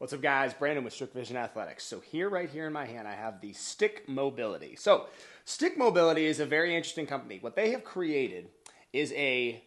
What's up, guys? Brandon with Strict Vision Athletics. So right here in my hand, I have the Stick Mobility. So Stick Mobility is a very interesting company. What they have created is a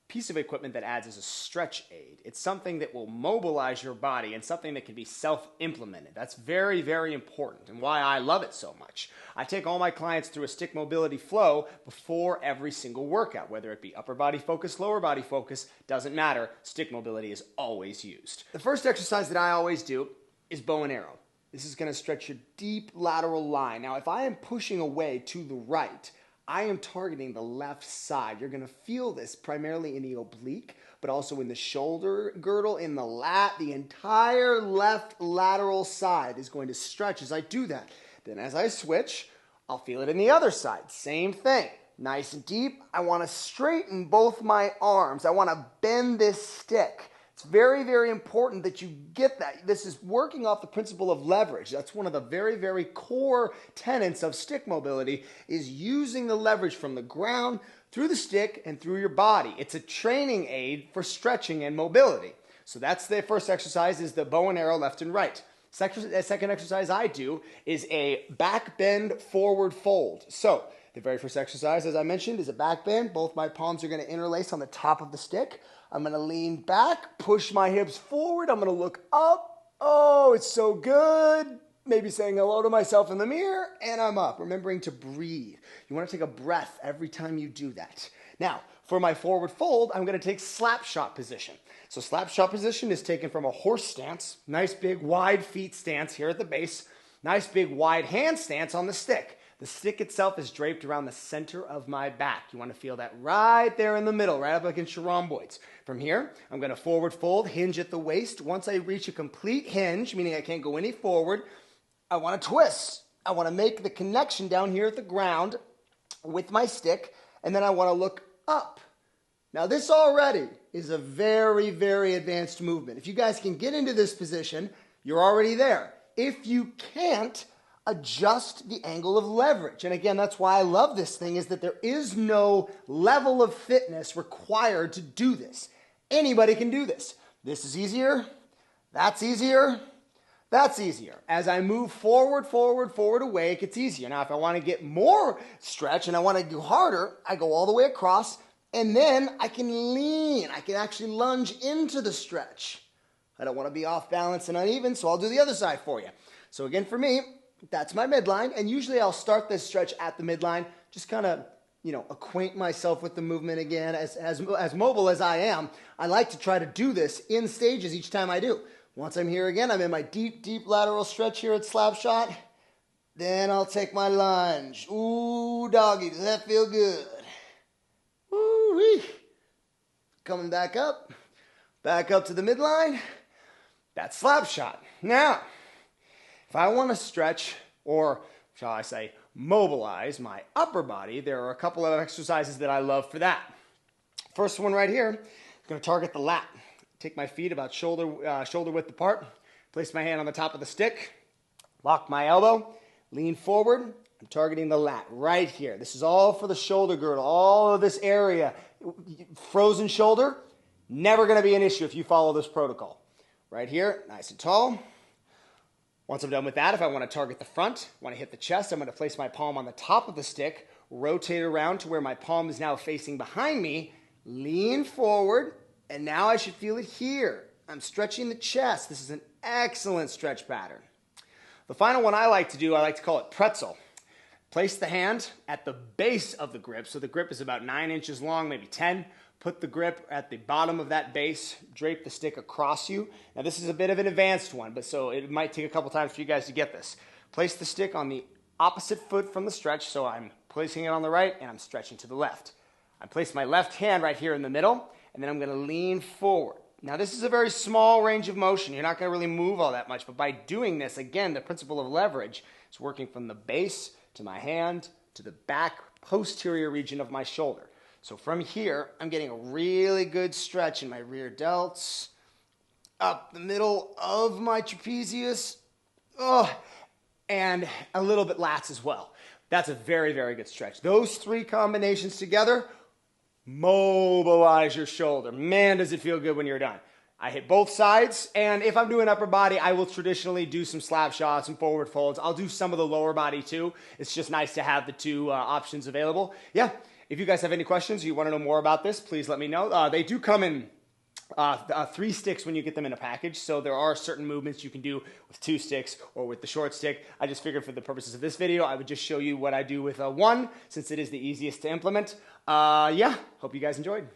piece of equipment that adds as a stretch aid. It's something that will mobilize your body and something that can be self-implemented. That's very, very important and why I love it so much. I take all my clients through a Stick Mobility flow before every single workout, whether it be upper body focus, lower body focus, doesn't matter. Stick Mobility is always used. The first exercise that I always do is bow and arrow. This is going to stretch your deep lateral line. Now, if I am pushing away to the right, I am targeting the left side. You're going to feel this primarily in the oblique, but also in the shoulder girdle, in the lat. The entire left lateral side is going to stretch as I do that. Then as I switch, I'll feel it in the other side. Same thing. Nice and deep. I want to straighten both my arms. I want to bend this stick. It's very, very important that you get that. This is working off the principle of leverage. That's one of the very, very core tenets of stick mobility, is using the leverage from the ground through the stick and through your body. It's a training aid for stretching and mobility. So that's the first exercise, is the bow and arrow left and right. The second exercise I do is a back bend forward fold. So the very first exercise, as I mentioned, is a back bend. Both my palms are going to interlace on the top of the stick. I'm going to lean back, push my hips forward. I'm going to look up. Oh, it's so good. Maybe saying hello to myself in the mirror, and I'm up. Remembering to breathe. You want to take a breath every time you do that. Now, for my forward fold, I'm going to take slap shot position. So slap shot position is taken from a horse stance, nice big wide feet stance here at the base, nice big wide hand stance on the stick. The stick itself is draped around the center of my back. You want to feel that right there in the middle, right up against your rhomboids. From here, I'm going to forward fold, hinge at the waist. Once I reach a complete hinge, meaning I can't go any forward, I want to twist. I want to make the connection down here at the ground with my stick, and then I want to look up. Now, this already is a very, very advanced movement. If you guys can get into this position, you're already there. If you can't, adjust the angle of leverage. And again, that's why I love this thing, is that there is no level of fitness required to do this. Anybody can do this. This is easier. That's easier. That's easier. As I move forward, forward, forward, away, it gets easier. Now, if I want to get more stretch and I want to do harder, I go all the way across, and then I can lean. I can actually lunge into the stretch. I don't want to be off balance and uneven, so I'll do the other side for you. So again, for me, that's my midline, and usually I'll start this stretch at the midline, just kind of, acquaint myself with the movement again. As mobile as I am, I like to try to do this in stages each time I do. Once I'm here again, I'm in my deep, deep lateral stretch here at slap shot. Then I'll take my lunge. Ooh, doggy, does that feel good? Woo-wee. Coming back up to the midline. That's slap shot. Now, if I want to stretch, or shall I say, mobilize my upper body, there are a couple of exercises that I love for that. First one right here is going to target the lat. Take my feet about shoulder width apart, place my hand on the top of the stick, lock my elbow, lean forward. I'm targeting the lat right here. This is all for the shoulder girdle, all of this area. Frozen shoulder, never going to be an issue if you follow this protocol. Right here, nice and tall. Once I'm done with that, if I want to target the front, want to hit the chest, I'm going to place my palm on the top of the stick, rotate around to where my palm is now facing behind me, lean forward, and now I should feel it here. I'm stretching the chest. This is an excellent stretch pattern. The final one I like to do, I like to call it pretzel. Place the hand at the base of the grip, so the grip is about 9 inches long, maybe 10. Put the grip at the bottom of that base, drape the stick across you. Now this is a bit of an advanced one, but so it might take a couple times for you guys to get this. Place the stick on the opposite foot from the stretch, so I'm placing it on the right and I'm stretching to the left. I place my left hand right here in the middle, and then I'm going to lean forward. Now this is a very small range of motion. You're not going to really move all that much, but by doing this, again, the principle of leverage is working from the base to my hand to the back posterior region of my shoulder. So from here, I'm getting a really good stretch in my rear delts, up the middle of my trapezius, and a little bit lats as well. That's a very, very good stretch. Those three combinations together, mobilize your shoulder. Man, does it feel good when you're done. I hit both sides, and if I'm doing upper body, I will traditionally do some slap shots and forward folds. I'll do some of the lower body too. It's just nice to have the two options available. Yeah, if you guys have any questions or you want to know more about this, please let me know. They do come in 3 sticks when you get them in a package, so there are certain movements you can do with 2 sticks or with the short stick. I just figured for the purposes of this video, I would just show you what I do with one, since it is the easiest to implement. Yeah, hope you guys enjoyed.